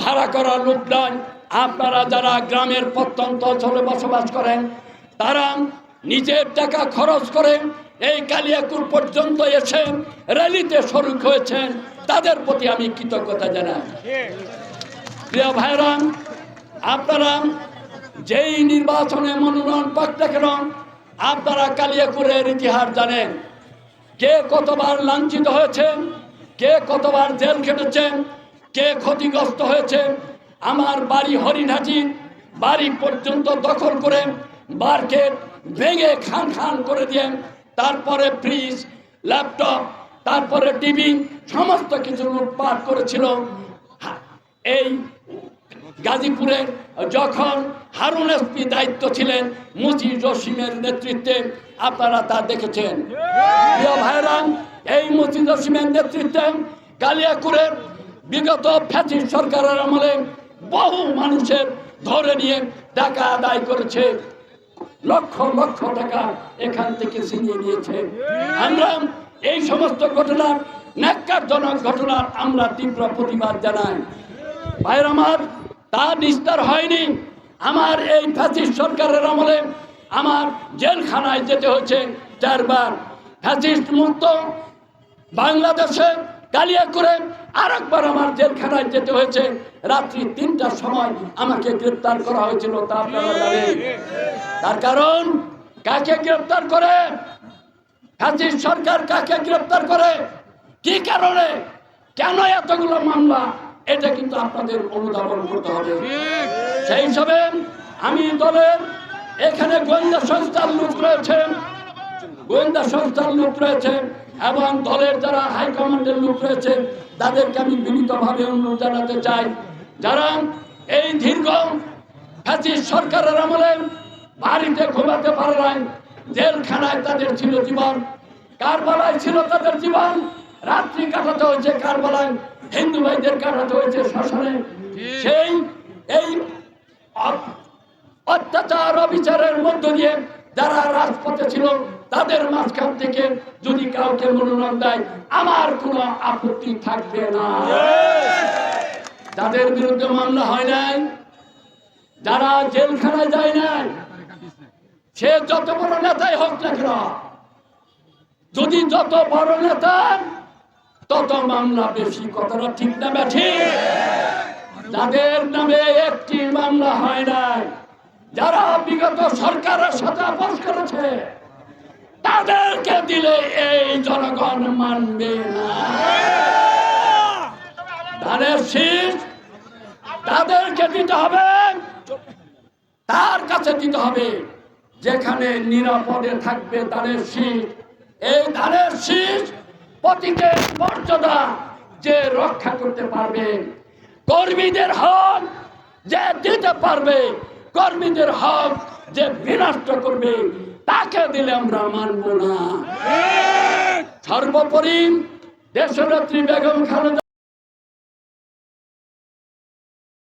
ভাড়া করা লোক নয়। আপনারা যারা গ্রামের প্রত্যন্ত অঞ্চলে বসবাস করেন তারা নিজের টাকা খরচ করে এই কালিয়াকুর পর্যন্ত এসে র্যালিতে শরিক হয়েছেন, তাদের প্রতি আমি কৃতজ্ঞতা জানাই। প্রিয় ভাইরা, আপনারা যেই নির্বাচনে মনোনয়ন পাক না কেন আপনারা কালিয়াকুরের ইতিহাস জানেন। কে কতবার লাঞ্ছিত হয়েছেন, কে কতবার জেল খেটেছেন, কে ক্ষতিগ্রস্ত হয়েছে। আমার বাড়ি হরিণহাটি, বাড়ি পর্যন্ত দখল করে মার্কেট ভেঙে খান খান করে দিয়ে তারপরে ফ্রিজ, ল্যাপটপ, তারপরে টিভি সমস্ত কিছু লুটপাট করেছিল। এই গাজীপুরে যখন হারুন এসপি দায়িত্ব ছিলেন মুজিব জসিমের নেতৃত্বে, আপনারা তা দেখেছেন। প্রিয় ভাইরা, এই মুজিব জসিমের নেতৃত্বে কালিয়াকুরের বিগত ফ্যাসিস্ট সরকারের আমলে বহু মানুষের ধরে নিয়ে টাকা আদায় করেছে, লক্ষ লক্ষ টাকা এখান থেকে ছিনিয়ে নিয়েছে। আমরা এই সমস্ত ঘটনা, ন্যাক্কারজনক ঘটনার আমরা তীব্র প্রতিবাদ জানাই। ভাইয়ের আমার, তা নিস্তার হয়নি। আমার এই ফ্যাসিস্ট সরকারের আমলে আমার জেলখানায় যেতে হয়েছে 4 বার। ফ্যাসিস্ট মুক্ত বাংলাদেশে কালিয়াকুরে আরেকবার আমার জেলখানায় যেতে হয়েছে। রাত্রি 3টার সময় আমাকে গ্রেপ্তার করা হয়েছিল, তা আপনারা জানেন। তার কারণ, কাকে গ্রেপ্তার করে ফ্যাসিস্ট সরকার, কাকে গ্রেপ্তার করে, কি কারণে, কেন এতগুলো মামলা, এটা কিন্তু আপনাদের অনুধাবন করতে হবে। সেই হিসাবে আমি দলের এখানে গোয়েন্দা সংস্থার লোক রয়েছে, এবং দলের যারা হাইকমান্ডের লোক রয়েছে তাদেরকে আমি বিনীতভাবে অনুরোধ জানাতে চাই, যারা এই দীর্ঘ ফ্যাসিস্ট সরকারের আমলে বাড়িতে ঘুমাতে পারে নাই, জেলখানায় তাদের ছিল জীবন, কারবালায় ছিল তাদের জীবন, রাত্রি কাটাতে হয়েছে কারবালায়, হিন্দু ভাইদের কাটাতে হয়েছে শ্মশানে। সেই এই অত্যাচার অবিচারের মধ্য দিয়ে যারা রাজপথে ছিল তাদের মাঝখান থেকে যদি কাউকে মনোনয়ন দেয় আমার কোনো আপত্তি থাকবে না। যাদের বিরুদ্ধে মামলা হয় নাই, যারা জেলখানায় যায় নাই, সে যত বড় নেতাই হোক না কেন, যদি যত বড় নেতা তত মামলা বেশি, কথাটা ঠিক না বেঠি? যাদের নামে একটি মামলা হয় নাই, যারা বিগত সরকারের সাথে আপোষ করেছে, তাদেরকে দিলে এই জনগণ মানবে না। ধানের শীষ তাদেরকে দিতে হবে, তার কাছে দিতে হবে যেখানে নিরাপদে থাকবে ধানের শীষ। এই ধানের শীষ প্রতীকের মর্যাদা যে রক্ষা করতে পারবে, কর্মীদের হক যে দিতে পারবে, কর্মীদের হক যে বিনষ্ট করবে, তাকে দিলে আমরা মানব না। সর্বোপরি দেশনেত্রী বেগম খালেদা